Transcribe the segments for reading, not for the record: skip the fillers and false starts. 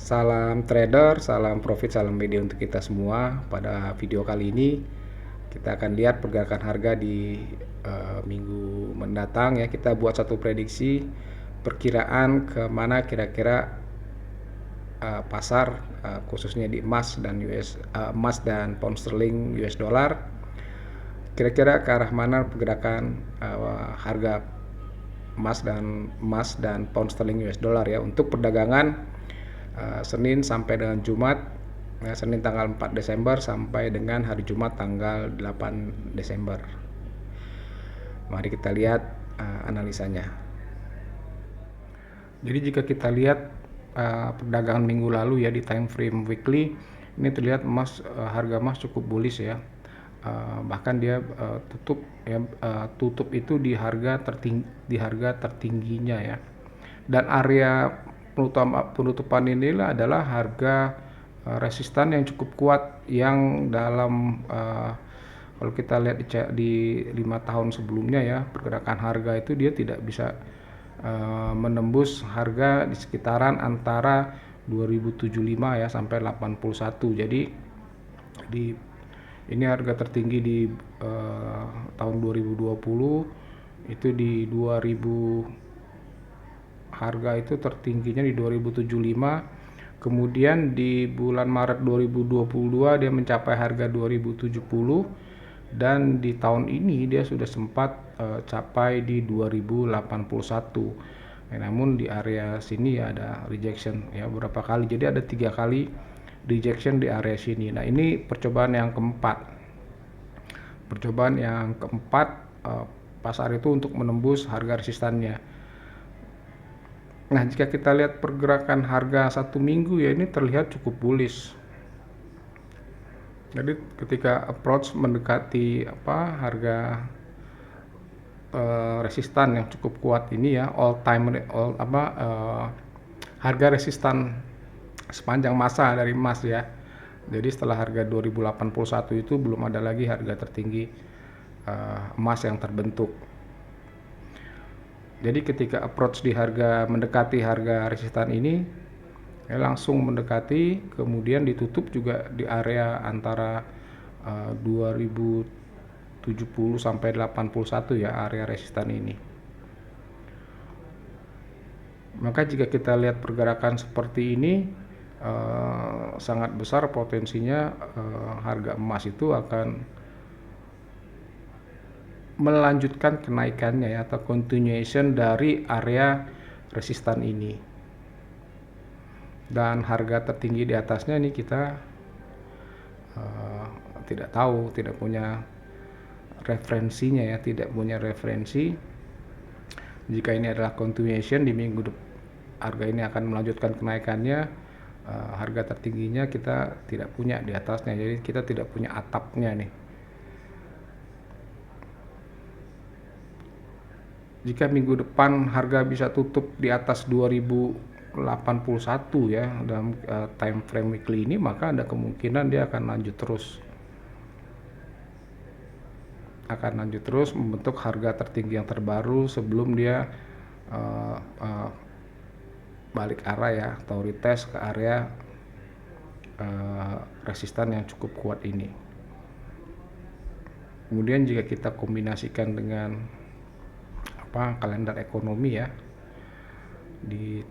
Salam trader, salam profit, salam media untuk kita semua. Pada video kali ini kita akan lihat pergerakan harga di minggu mendatang ya. Kita buat satu prediksi perkiraan kemana kira-kira pasar khususnya di emas dan pound sterling US dollar. Kira-kira ke arah mana pergerakan harga emas dan pound sterling US dollar ya untuk perdagangan Senin sampai dengan Jumat, Senin tanggal 4 Desember sampai dengan hari Jumat tanggal 8 Desember. Mari kita lihat analisanya. Jadi jika kita lihat perdagangan minggu lalu ya di time frame weekly, ini terlihat harga emas cukup bullish ya. Bahkan dia tutup itu di harga tertingginya ya. Dan area penutupan inilah adalah harga resistan yang cukup kuat yang dalam kalau kita lihat di 5 tahun sebelumnya ya, pergerakan harga itu dia tidak bisa menembus harga di sekitaran antara 2075 ya sampai 81. Jadi ini harga tertinggi di tahun 2020 itu di 2000, harga itu tertingginya di 2075. Kemudian di bulan Maret 2022 dia mencapai harga 2070 dan di tahun ini dia sudah sempat capai di 2081. Namun di area sini ya ada rejection ya beberapa kali. Jadi ada 3 kali rejection di area sini. Nah, ini percobaan yang keempat. Pasar itu untuk menembus harga resistannya. Nah, jika kita lihat pergerakan harga 1 minggu ya, ini terlihat cukup bullish. Jadi ketika approach mendekati harga resistan yang cukup kuat ini ya, harga resistan sepanjang masa dari emas ya. Jadi setelah harga 2081 itu belum ada lagi harga tertinggi emas yang terbentuk. Jadi ketika approach di mendekati harga resistan ini ya langsung mendekati, kemudian ditutup juga di area antara 2070 sampai 81 ya area resistan ini. Maka jika kita lihat pergerakan seperti ini sangat besar potensinya harga emas itu akan melanjutkan kenaikannya ya, atau continuation dari area resistan ini. Dan harga tertinggi di atasnya ini kita tidak tahu, tidak punya referensinya ya, tidak punya referensi. Jika ini adalah continuation di minggu depan, harga ini akan melanjutkan kenaikannya. Harga tertingginya kita tidak punya di atasnya, jadi kita tidak punya atapnya nih. Jika minggu depan harga bisa tutup di atas 2081 ya dalam time frame weekly ini, maka ada kemungkinan dia akan lanjut terus membentuk harga tertinggi yang terbaru sebelum dia balik arah ya, atau retest ke area resistan yang cukup kuat ini. Kemudian jika kita kombinasikan dengan kalender ekonomi ya, di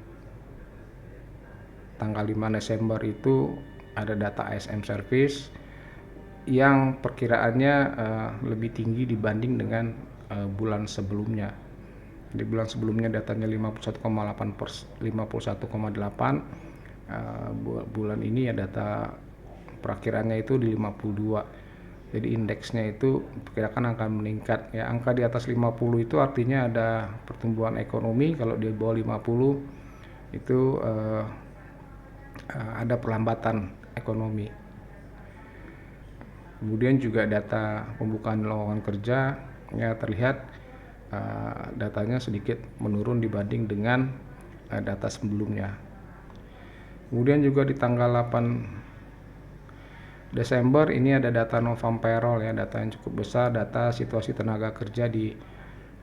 tanggal 5 Desember itu ada data ISM service yang perkiraannya lebih tinggi dibanding dengan bulan sebelumnya. Di bulan sebelumnya datanya 51,8, bulan ini ya data perakhirannya itu di 52. Jadi indeksnya itu perkirakan akan meningkat ya. Angka di atas 50 itu artinya ada pertumbuhan ekonomi. Kalau di bawah 50 itu ada perlambatan ekonomi. Kemudian juga data pembukaan lowongan kerja ya terlihat datanya sedikit menurun dibanding dengan data sebelumnya. Kemudian juga di tanggal 8 Desember ini ada data non-farm payroll ya, data yang cukup besar, data situasi tenaga kerja di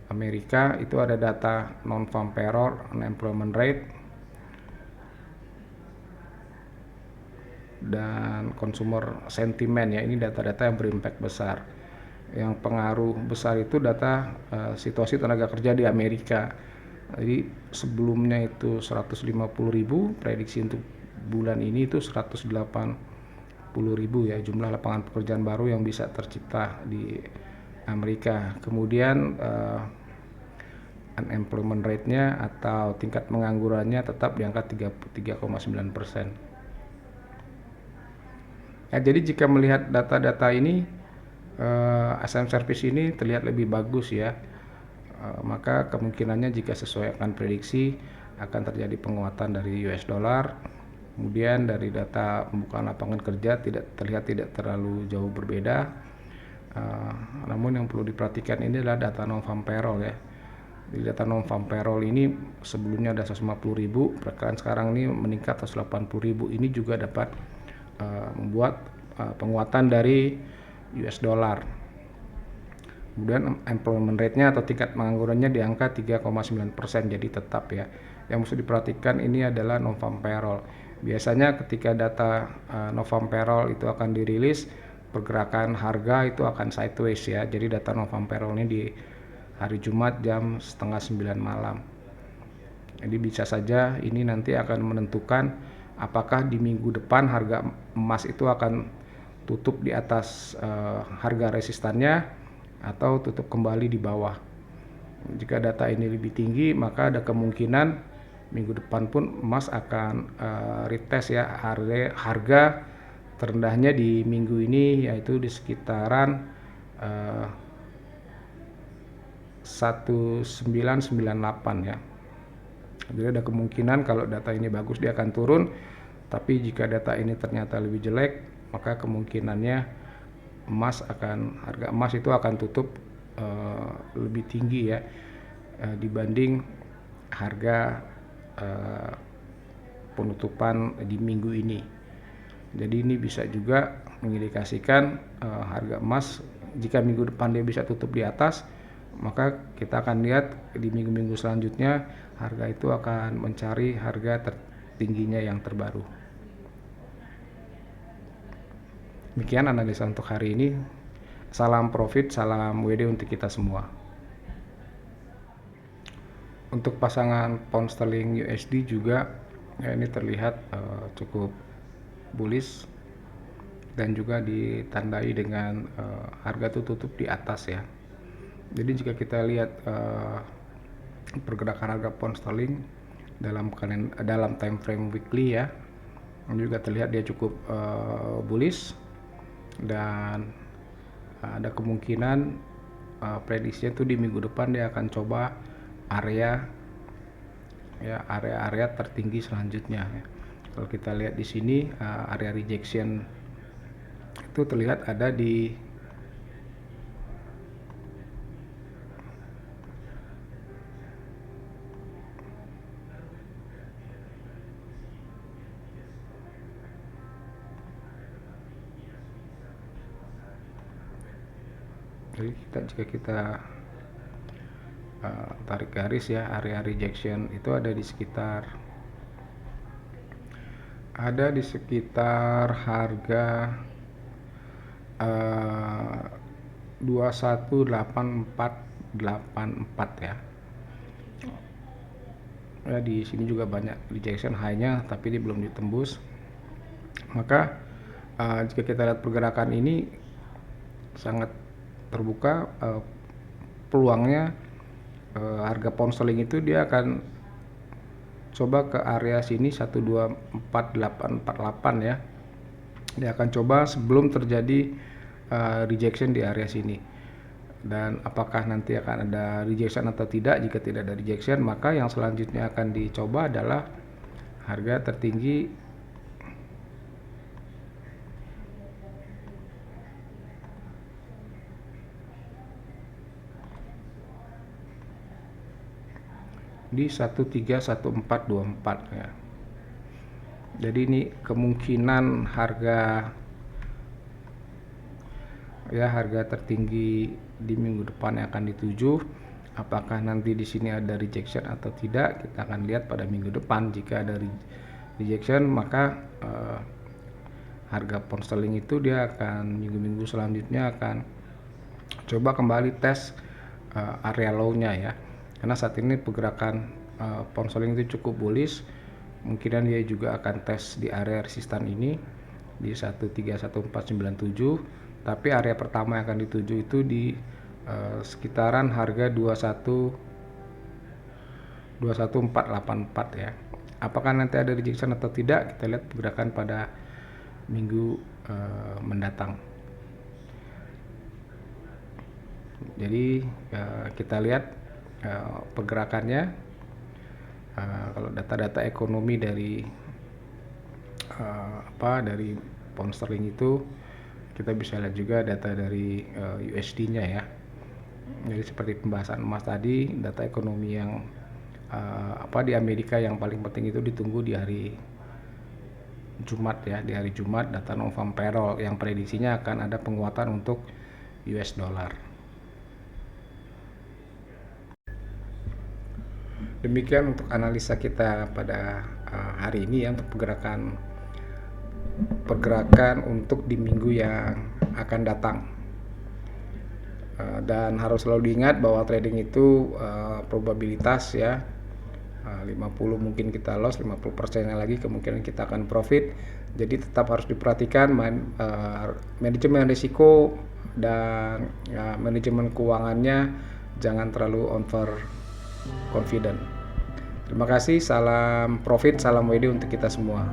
Amerika. Itu ada data non-farm payroll, unemployment rate. dan consumer sentiment ya. Ini data-data yang berimpact besar. Yang pengaruh besar itu data situasi tenaga kerja di Amerika. Jadi sebelumnya itu 150.000, prediksi untuk bulan ini itu 180.000 ya jumlah lapangan pekerjaan baru yang bisa tercipta di Amerika. Kemudian unemployment rate-nya atau tingkat penganggurannya tetap di angka 33,9%. Ya, jadi jika melihat data-data ini, ASM Service ini terlihat lebih bagus ya. Maka kemungkinannya jika sesuai akan prediksi akan terjadi penguatan dari US dollar. Kemudian dari data pembukaan lapangan kerja terlihat tidak terlalu jauh berbeda. Namun yang perlu diperhatikan ini adalah data non-farm payroll ya. Di data non-farm payroll ini sebelumnya ada 150.000, perkiraan sekarang ini meningkat 180.000. Ini juga dapat membuat penguatan dari US dollar. Kemudian employment rate-nya atau tingkat penganggurannya di angka 3,9%, jadi tetap ya. Yang mesti diperhatikan ini adalah non-farm payroll. Biasanya ketika data non-farm payroll itu akan dirilis, pergerakan harga itu akan sideways ya. Jadi data non-farm payroll ini di hari Jumat jam 8:30 malam. Jadi bisa saja ini nanti akan menentukan apakah di minggu depan harga emas itu akan tutup di atas harga resistannya atau tutup kembali di bawah. Jika data ini lebih tinggi, maka ada kemungkinan minggu depan pun emas akan retest ya harga terendahnya di minggu ini, yaitu di sekitaran 1998 ya. Jadi ada kemungkinan kalau data ini bagus dia akan turun, tapi jika data ini ternyata lebih jelek, maka kemungkinannya harga emas itu akan tutup lebih tinggi ya dibanding harga penutupan di minggu ini. Jadi ini bisa juga mengindikasikan harga emas jika minggu depan dia bisa tutup di atas, maka kita akan lihat di minggu-minggu selanjutnya harga itu akan mencari harga tertingginya yang terbaru. Demikian analisa untuk hari ini. Salam profit, salam WD untuk kita semua. Untuk pasangan pound sterling USD juga ya, ini terlihat cukup bullish dan juga ditandai dengan harga itu tutup di atas ya. Jadi jika kita lihat pergerakan harga pound sterling dalam time frame weekly ya, ini juga terlihat dia cukup bullish dan ada kemungkinan prediksinya itu di minggu depan dia akan coba area tertinggi selanjutnya ya. Kalau kita lihat di sini area rejection itu terlihat ada di Jadi jika kita tarik garis ya, area rejection itu ada di sekitar harga 218484 ya. Ya di sini juga banyak rejection high-nya tapi ini belum ditembus. Maka jika kita lihat pergerakan ini sangat terbuka peluangnya harga pound sterling itu dia akan coba ke area sini 124848 ya. Dia akan coba sebelum terjadi rejection di area sini. Dan apakah nanti akan ada rejection atau tidak? Jika tidak ada rejection, maka yang selanjutnya akan dicoba adalah harga tertinggi di 131424 ya. Jadi ini kemungkinan harga tertinggi di minggu depan yang akan dituju. Apakah nanti di sini ada rejection atau tidak? Kita akan lihat pada minggu depan. Jika ada rejection, maka harga pound sterling itu dia akan minggu-minggu selanjutnya akan coba kembali tes area low-nya ya, karena saat ini pergerakan pound sterling itu cukup bullish. Mungkinan dia juga akan tes di area resistan ini di 131497, tapi area pertama yang akan dituju itu di sekitaran harga 21484 ya. Apakah nanti ada rejection atau tidak, kita lihat pergerakan pada minggu mendatang. Jadi kita lihat pergerakannya, kalau data-data ekonomi dari dari pound sterling itu, kita bisa lihat juga data dari USD-nya ya. Jadi seperti pembahasan emas tadi, data ekonomi yang di Amerika yang paling penting itu ditunggu di hari Jumat ya. Di hari Jumat data non-farm payroll yang prediksinya akan ada penguatan untuk US dollar. Demikian untuk analisa kita pada hari ini ya, untuk pergerakan untuk di minggu yang akan datang. Dan harus selalu diingat bahwa trading itu probabilitas ya, 50 mungkin kita loss, 50% lagi kemungkinan kita akan profit. Jadi tetap harus diperhatikan manajemen risiko dan manajemen keuangannya, jangan terlalu over confident. Terima kasih, salam profit, salam WD untuk kita semua.